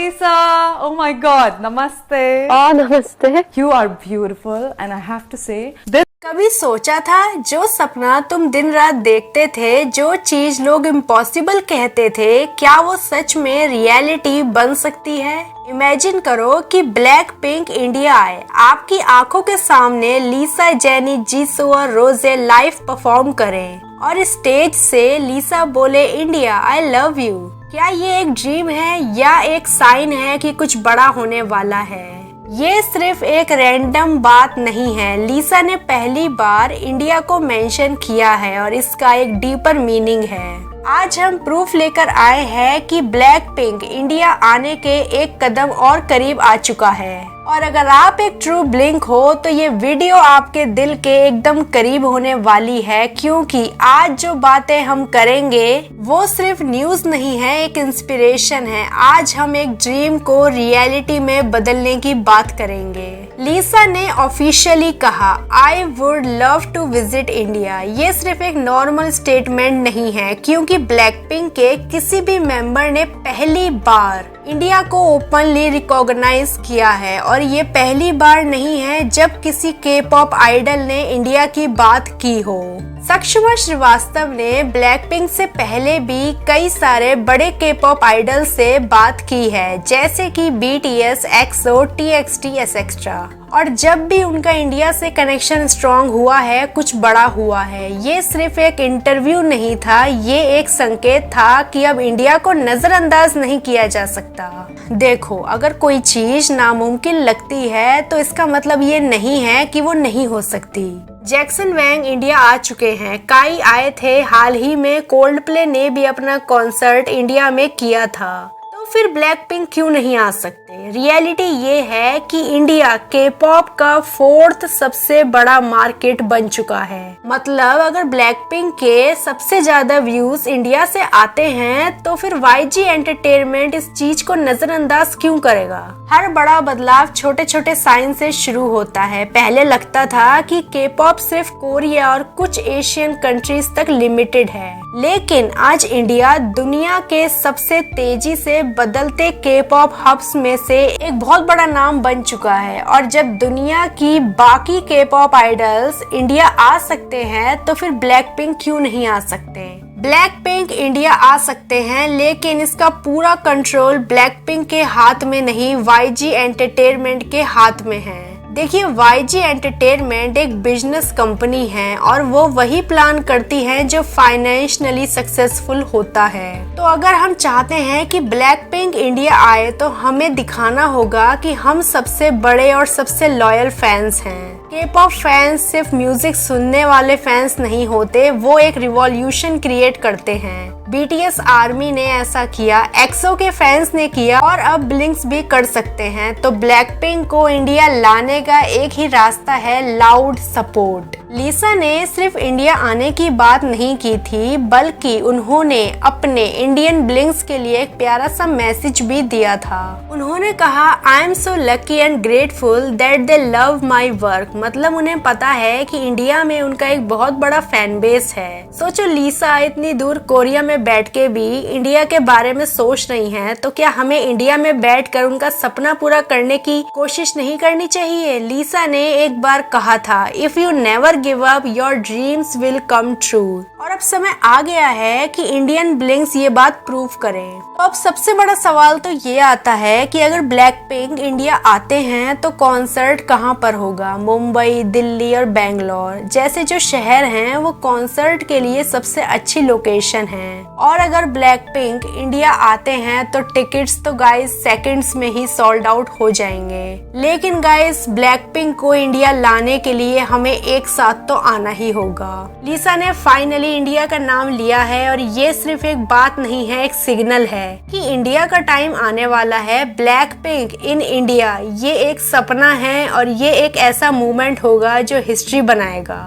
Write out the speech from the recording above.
Lisa. Oh my God. Namaste. Oh, namaste. You are beautiful, and I have to say this. कभी सोचा था जो सपना तुम दिन रात देखते थे, जो चीज लोग इम्पॉसिबल कहते थे, क्या वो सच में रियलिटी बन सकती है? इमेजिन करो कि ब्लैक पिंक इंडिया आए, आपकी आंखों के सामने लीसा, जेनी, जीसू और रोजे लाइव परफॉर्म करें और स्टेज से लीसा बोले इंडिया आई लव यू। क्या ये एक ड्रीम है या एक साइन है कि कुछ बड़ा होने वाला है? ये सिर्फ एक रैंडम बात नहीं है। लीसा ने पहली बार इंडिया को मेंशन किया है और इसका एक डीपर मीनिंग है। आज हम प्रूफ लेकर आए हैं कि ब्लैक पिंक इंडिया आने के एक कदम और करीब आ चुका है। और अगर आप एक ट्रू ब्लिंक हो तो ये वीडियो आपके दिल के एकदम करीब होने वाली है, क्योंकि आज जो बातें हम करेंगे वो सिर्फ न्यूज नहीं है, एक इंस्पिरेशन है। आज हम एक ड्रीम को रियलिटी में बदलने की बात करेंगे। लीसा ने ऑफिशियली कहा I would love to visit India. ये सिर्फ एक नॉर्मल स्टेटमेंट नहीं है, क्योंकि ब्लैकपिंक के किसी भी मेंबर ने पहली बार इंडिया को ओपनली रिकॉग्नाइज किया है। और ये पहली बार नहीं है जब किसी के पॉप आइडल ने इंडिया की बात की हो। सक्षमा श्रीवास्तव ने ब्लैकपिंक से पहले भी कई सारे बड़े के पॉप आइडल से बात की है, जैसे कि BTS, EXO, TXT एक्सेट्रा। और जब भी उनका इंडिया से कनेक्शन स्ट्रॉन्ग हुआ है, कुछ बड़ा हुआ है। ये सिर्फ एक इंटरव्यू नहीं था, ये एक संकेत था कि अब इंडिया को नजरअंदाज नहीं किया जा सकता। देखो, अगर कोई चीज नामुमकिन लगती है तो इसका मतलब ये नहीं है कि वो नहीं हो सकती। जैक्सन वैंग इंडिया आ चुके हैं, काई आए थे हाल ही में, कोल्डप्ले ने भी अपना कॉन्सर्ट इंडिया में किया था, तो फिर ब्लैक पिंक क्यों नहीं आ सकते? रियलिटी ये है कि इंडिया के पॉप का 4th सबसे बड़ा मार्केट बन चुका है। मतलब अगर ब्लैक पिंक के सबसे ज्यादा व्यूज इंडिया से आते हैं तो फिर YG एंटरटेनमेंट इस चीज को नजरअंदाज क्यों करेगा? हर बड़ा बदलाव छोटे छोटे साइन से शुरू होता है। पहले लगता था कि के पॉप सिर्फ कोरिया और कुछ एशियन कंट्रीज तक लिमिटेड है, लेकिन आज इंडिया दुनिया के सबसे तेजी से बदलते के पॉप हब्स में से एक बहुत बड़ा नाम बन चुका है। और जब दुनिया की बाकी के पॉप आइडल्स इंडिया आ सकते हैं तो फिर ब्लैक पिंक क्यों नहीं आ सकते? ब्लैक पिंक इंडिया आ सकते हैं, लेकिन इसका पूरा कंट्रोल ब्लैक पिंक के हाथ में नहीं, YG एंटरटेनमेंट के हाथ में है। देखिए, YG एंटरटेनमेंट एक बिजनेस कंपनी है और वो वही प्लान करती है जो फाइनेंशियली सक्सेसफुल होता है। तो अगर हम चाहते हैं कि ब्लैक पिंक इंडिया आए तो हमें दिखाना होगा कि हम सबसे बड़े और सबसे लॉयल फैंस हैं। के-पॉप फैंस सिर्फ म्यूजिक सुनने वाले फैंस नहीं होते, वो एक रिवॉल्यूशन क्रिएट करते हैं। BTS आर्मी ने ऐसा किया, EXO के फैंस ने किया और अब ब्लिंक्स भी कर सकते हैं। तो ब्लैकपिंक को इंडिया लाने का एक ही रास्ता है, लाउड सपोर्ट। लीसा ने सिर्फ इंडिया आने की बात नहीं की थी, बल्कि उन्होंने अपने इंडियन ब्लिंक्स के लिए एक प्यारा सा मैसेज भी दिया था। उन्होंने कहा I am so lucky and grateful that they love my work. मतलब उन्हें पता है कि इंडिया में उनका एक बहुत बड़ा फैन बेस है। सोचो, लीसा इतनी दूर कोरिया में बैठ के भी इंडिया के बारे में सोच रही हैं, तो क्या हमें इंडिया में बैठकर उनका सपना पूरा करने की कोशिश नहीं करनी चाहिए? लीसा ने एक बार कहा था if you never give up your dreams will come true. और अब समय आ गया है कि इंडियन ब्लिंक्स ये बात प्रूव करें। तो अब सबसे बड़ा सवाल तो ये आता है कि अगर ब्लैकपिंक इंडिया आते हैं तो कॉन्सर्ट कहाँ पर होगा? मुंबई, दिल्ली और बेंगलोर जैसे जो शहर हैं वो कॉन्सर्ट के लिए सबसे अच्छी लोकेशन है। और अगर ब्लैकपिंक इंडिया आते हैं तो टिकट्स तो गाइस सेकंड्स में ही सोल्ड आउट हो जाएंगे। लेकिन गाइस, ब्लैकपिंक को इंडिया लाने के लिए हमें एक साथ तो आना ही होगा। लीसा ने फाइनली इंडिया का नाम लिया है और ये सिर्फ एक बात नहीं है, एक सिग्नल है कि इंडिया का टाइम आने वाला है। ब्लैकपिंक इन इंडिया ये एक सपना है और ये एक ऐसा मूवमेंट होगा जो हिस्ट्री बनाएगा।